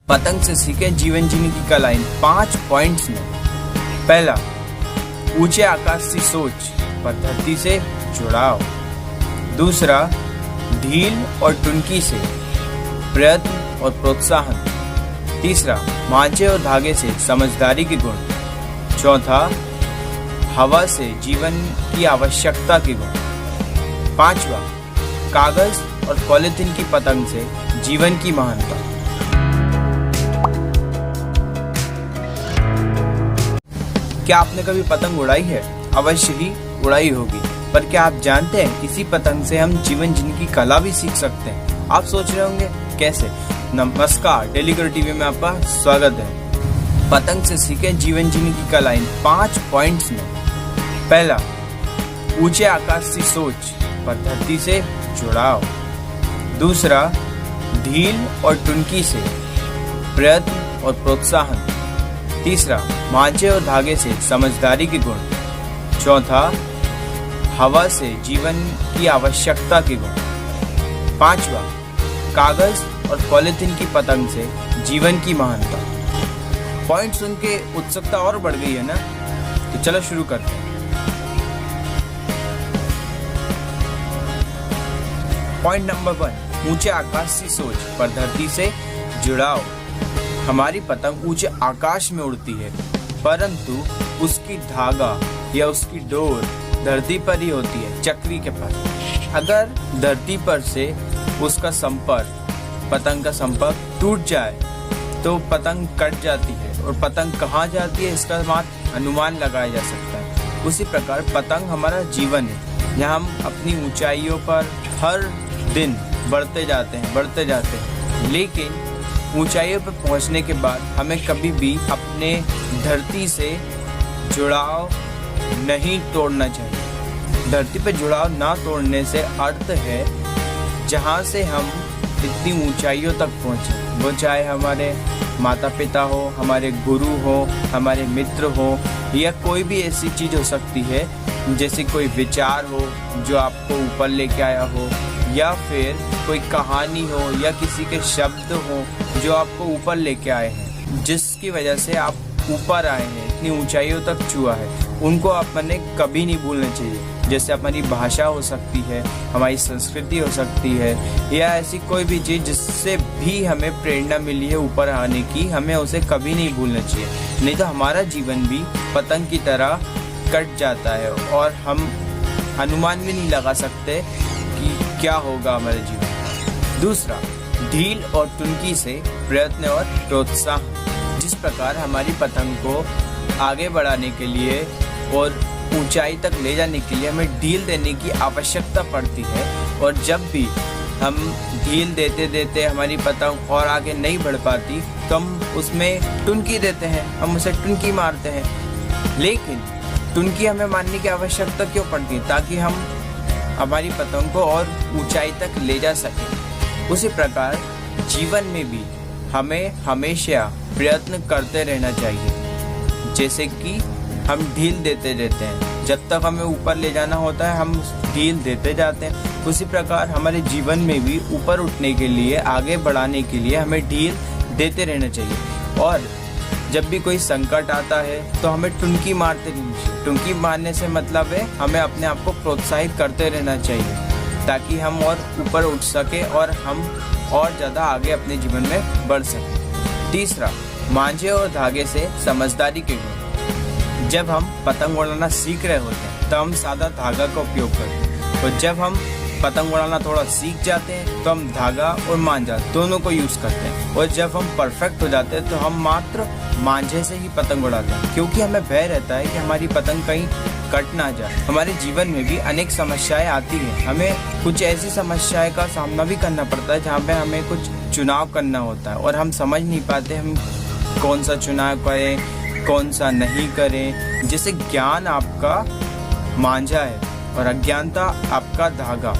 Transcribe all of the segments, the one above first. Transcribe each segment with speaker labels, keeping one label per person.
Speaker 1: पतंग से सीखें जीवन जीने की कला इन 5 पॉइंट्स में। पहला, ऊंचे आकाश से सोच पर धरती से जुड़ाव। दूसरा, ढील और टुनकी से प्रयत्न और प्रोत्साहन। तीसरा, मांझे और धागे से समझदारी के गुण। चौथा, हवा से जीवन की आवश्यकता के गुण। पांचवा, कागज और पॉलिथीन की पतंग से जीवन की महानता। क्या आपने कभी पतंग उड़ाई है? अवश्य ही उड़ाई होगी, पर क्या आप जानते हैं किसी पतंग से हम जीवन जीने की कला भी सीख सकते हैं? आप सोच रहे होंगे कैसे? नमस्कार, डेली गुरु टीवी में आपका स्वागत है। पतंग से सीखें जीवन जीने की कला इन 5 पॉइंट्स में। पहला, ऊंचे आकाश से सोच पर धरती से जुड़ाव। दूसरा, ढील और टुनकी से प्रयत्न और प्रोत्साहन। तीसरा, मांझे और धागे से समझदारी के गुण। चौथा, हवा से जीवन की आवश्यकता के गुण। पांचवा, कागज और पॉलिथीन की पतंग से जीवन की महानता। पॉइंट सुन के उत्सुकता और बढ़ गई है ना? तो चलो शुरू करते हैं। पॉइंट नंबर 1, ऊंचे आकाश से सोच पर धरती से जुड़ाव। हमारी पतंग ऊंचे आकाश में उड़ती है, परंतु उसकी धागा या उसकी डोर धरती पर ही होती है, चक्री के पास। अगर धरती पर से उसका संपर्क, पतंग का संपर्क टूट जाए तो पतंग कट जाती है, और पतंग कहाँ जाती है इसका मात्र अनुमान लगाया जा सकता है। उसी प्रकार पतंग हमारा जीवन है, जहाँ हम अपनी ऊंचाइयों पर हर दिन बढ़ते जाते हैं, लेकिन ऊंचाइयों पर पहुंचने के बाद हमें कभी भी अपने धरती से जुड़ाव नहीं तोड़ना चाहिए। धरती पर जुड़ाव ना तोड़ने से अर्थ है जहां से हम इतनी ऊंचाइयों तक पहुंचे, वो चाहे हमारे माता पिता हो, हमारे गुरु हो, हमारे मित्र हो, या कोई भी ऐसी चीज़ हो सकती है जैसे कोई विचार हो जो आपको ऊपर लेके आया हो, या फिर कोई कहानी हो या किसी के शब्द हो जो आपको ऊपर लेके आए हैं, जिसकी वजह से आप ऊपर आए हैं, इतनी ऊंचाइयों तक छुआ है। उनको आपने कभी नहीं भूलना चाहिए। जैसे हमारी भाषा हो सकती है, हमारी संस्कृति हो सकती है, या ऐसी कोई भी चीज़ जिससे भी हमें प्रेरणा मिली है ऊपर आने की, हमें उसे कभी नहीं भूलना चाहिए। नहीं तो हमारा जीवन भी पतंग की तरह कट जाता है और हम अनुमान भी नहीं लगा सकते कि क्या होगा हमारे जीवन में। दूसरा, ढील और टुनकी से प्रयत्न और प्रोत्साहन। जिस प्रकार हमारी पतंग को आगे बढ़ाने के लिए और ऊंचाई तक ले जाने के लिए हमें ढील देने की आवश्यकता पड़ती है, और जब भी हम ढील देते देते हमारी पतंग और आगे नहीं बढ़ पाती तो हम उसमें टुनकी देते हैं, हम उसे टुनकी मारते हैं। लेकिन टुनकी हमें मारने की आवश्यकता क्यों पड़ती है? ताकि हम हमारी पतंग को और ऊंचाई तक ले जा सकें। उसी प्रकार जीवन में भी हमें हमेशा प्रयत्न करते रहना चाहिए। जैसे कि हम ढील देते रहते हैं, जब तक हमें ऊपर ले जाना होता है हम ढील देते जाते हैं। उसी प्रकार हमारे जीवन में भी ऊपर उठने के लिए, आगे बढ़ाने के लिए हमें ढील देते रहना चाहिए। और जब भी कोई संकट आता है तो हमें टुनकी मारते रहना चाहिए। टुनकी मारने से मतलब है हमें अपने आप को प्रोत्साहित करते रहना चाहिए, ताकि हम और ऊपर उठ सके और हम और ज़्यादा आगे अपने जीवन में बढ़ सकें। तीसरा, मांझे और धागे से समझदारी के गुण। जब हम पतंग उड़ाना सीख रहे होते हैं तो हम सादा धागा का उपयोग करते हैं, और जब हम पतंग उड़ाना थोड़ा सीख जाते हैं तो हम धागा और मांझा दोनों को यूज़ करते हैं, और जब हम परफेक्ट हो जाते हैं तो हम मात्र मांझे से ही पतंग उड़ाते हैं, क्योंकि हमें भय रहता है कि हमारी पतंग कहीं कट ना जाए। हमारे जीवन में भी अनेक समस्याएं आती हैं, हमें कुछ ऐसी समस्याएं का सामना भी करना पड़ता है जहाँ पे हमें कुछ चुनाव करना होता है, और हम समझ नहीं पाते हम कौन सा चुनाव करें, कौन सा नहीं करें। जैसे ज्ञान आपका मांझा है और अज्ञानता आपका धागा।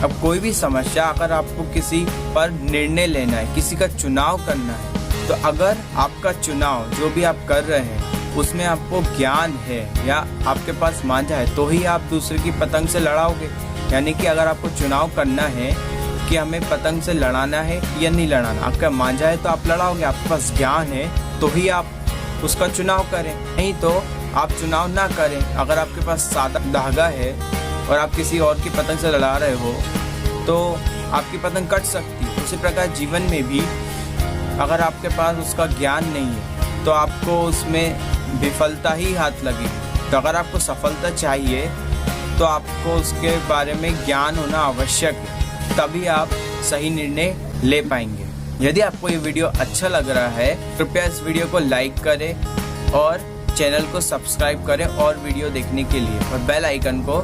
Speaker 1: अब कोई भी समस्या, अगर आपको किसी पर निर्णय लेना है, किसी का चुनाव करना है, तो अगर आपका चुनाव जो भी आप कर रहे हैं उसमें आपको ज्ञान है या आपके पास मांझा है, तो ही आप दूसरे की पतंग से लड़ाओगे। यानी कि अगर आपको चुनाव करना है कि हमें पतंग से लड़ाना है या नहीं लड़ाना। आपका मांझा है तो आप लड़ाओगे, आपके पास ज्ञान है तो ही आप उसका चुनाव करें, नहीं तो आप चुनाव ना करें। अगर आपके पास सादा धागा है और आप किसी और की पतंग से लड़ा रहे हो तो आपकी पतंग कट सकती है। उसी प्रकार जीवन में भी अगर आपके पास उसका ज्ञान नहीं है तो आपको उसमें विफलता ही हाथ लगेगी। तो अगर आपको सफलता चाहिए तो आपको उसके बारे में ज्ञान होना आवश्यक है, तभी आप सही निर्णय ले पाएंगे। यदि आपको ये वीडियो अच्छा लग रहा है कृपया इस वीडियो को लाइक करें और चैनल को सब्सक्राइब करें और वीडियो देखने के लिए, और बेल आइकन को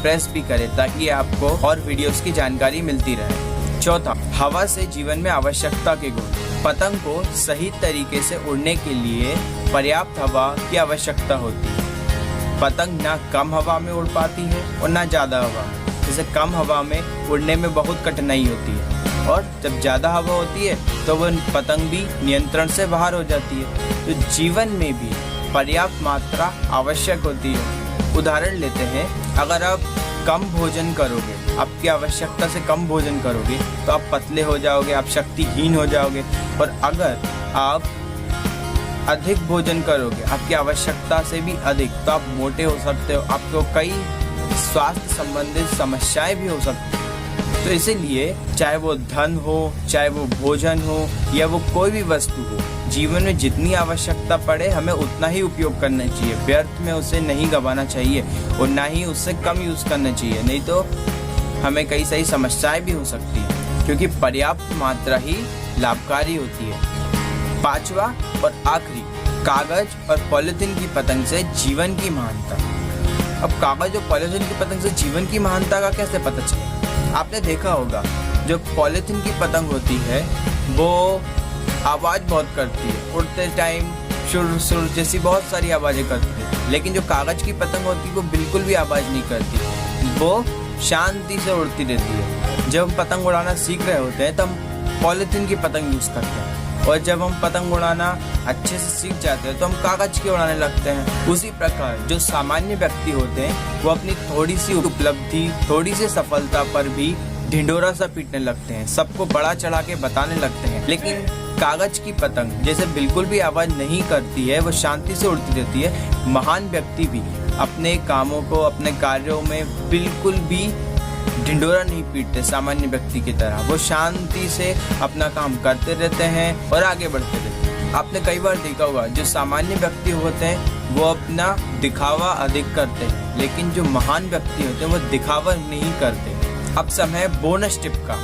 Speaker 1: प्रेस भी करें ताकि आपको और वीडियोस की जानकारी मिलती रहे। चौथा, हवा से जीवन में आवश्यकता के गुण। पतंग को सही तरीके से उड़ने के लिए पर्याप्त हवा की आवश्यकता होती है। पतंग ना कम हवा में उड़ पाती है और ना ज़्यादा हवा में। जैसे कम हवा में उड़ने में बहुत कठिनाई होती है और जब ज़्यादा हवा होती है तो वह पतंग भी नियंत्रण से बाहर हो जाती है। तो जीवन में भी पर्याप्त मात्रा आवश्यक होती है। उदाहरण लेते हैं, अगर आप कम भोजन करोगे, आपकी आवश्यकता से कम भोजन करोगे तो आप पतले हो जाओगे, आप शक्तिहीन हो जाओगे। और अगर आप अधिक भोजन करोगे, आपकी आवश्यकता से भी अधिक, तो आप मोटे हो सकते हो, आपको कई स्वास्थ्य संबंधित समस्याएं भी हो सकती हैं। तो इसीलिए चाहे वो धन हो, चाहे वो भोजन हो या वो कोई भी वस्तु हो, जीवन में जितनी आवश्यकता पड़े हमें उतना ही उपयोग करना चाहिए। व्यर्थ में उसे नहीं गंवाना चाहिए और ना ही उससे कम यूज करना चाहिए, नहीं तो हमें कई सारी समस्याएं भी हो सकती है, क्योंकि पर्याप्त मात्रा ही लाभकारी होती है। पांचवा और आखिरी, कागज और पॉलिथीन की पतंग से जीवन की महानता। अब कागज और पॉलिथीन की पतंग से जीवन की महानता का कैसे पता चले? आपने देखा होगा जो पॉलिथीन की पतंग होती है वो आवाज़ बहुत करती है, उड़ते टाइम शुर शुर जैसी बहुत सारी आवाज़ें करती है। लेकिन जो कागज़ की पतंग होती है वो बिल्कुल भी आवाज़ नहीं करती, वो शांति से उड़ती रहती है। जब हम पतंग उड़ाना सीख रहे होते हैं तो हम पॉलिथीन की पतंग यूज़ करते हैं, और जब हम पतंग उड़ाना अच्छे से सीख जाते हैं तो हम कागज की उड़ाने लगते हैं। उसी प्रकार जो सामान्य व्यक्ति होते हैं वो अपनी थोड़ी सी उपलब्धि, थोड़ी सी सफलता पर भी ढिंढोरा सा पीटने लगते हैं, सबको बड़ा चढ़ा के बताने लगते हैं। लेकिन कागज की पतंग जैसे बिल्कुल भी आवाज नहीं करती है, वो शांति से उड़ती रहती है। महान व्यक्ति भी अपने कामों को, अपने कार्यों में बिल्कुल भी ढिंढोरा नहीं पीटते सामान्य व्यक्ति की तरह। वो शांति से अपना काम करते रहते हैं और आगे बढ़ते रहते हैं। आपने कई बार देखा होगा जो सामान्य व्यक्ति होते हैं वो अपना दिखावा अधिक करते हैं, लेकिन जो महान व्यक्ति होते हैं वो दिखावा नहीं करते। अब समय बोनस टिप का।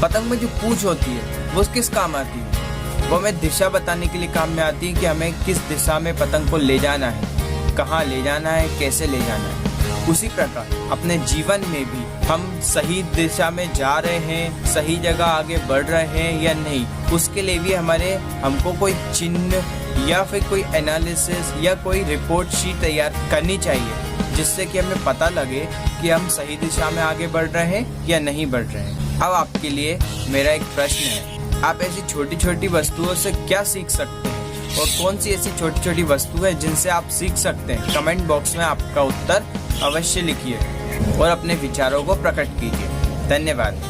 Speaker 1: पतंग में जो पूंछ होती है वो किस काम आती है? वो हमें दिशा बताने के लिए काम में आती है कि हमें किस दिशा में पतंग को ले जाना है, कहाँ ले जाना है, कैसे ले जाना है। उसी प्रकार अपने जीवन में भी हम सही दिशा में जा रहे हैं, सही जगह आगे बढ़ रहे हैं या नहीं, उसके लिए भी हमको कोई चिन्ह या फिर कोई एनालिसिस या कोई रिपोर्ट शीट तैयार करनी चाहिए, जिससे कि हमें पता लगे कि हम सही दिशा में आगे बढ़ रहे हैं या नहीं बढ़ रहे हैं। अब आपके लिए मेरा एक प्रश्न है, आप ऐसी छोटी छोटी वस्तुओं से क्या सीख सकते हैं और कौन सी ऐसी छोटी छोटी वस्तु है जिनसे आप सीख सकते हैं? कमेंट बॉक्स में आपका उत्तर अवश्य लिखिए और अपने विचारों को प्रकट कीजिए। धन्यवाद।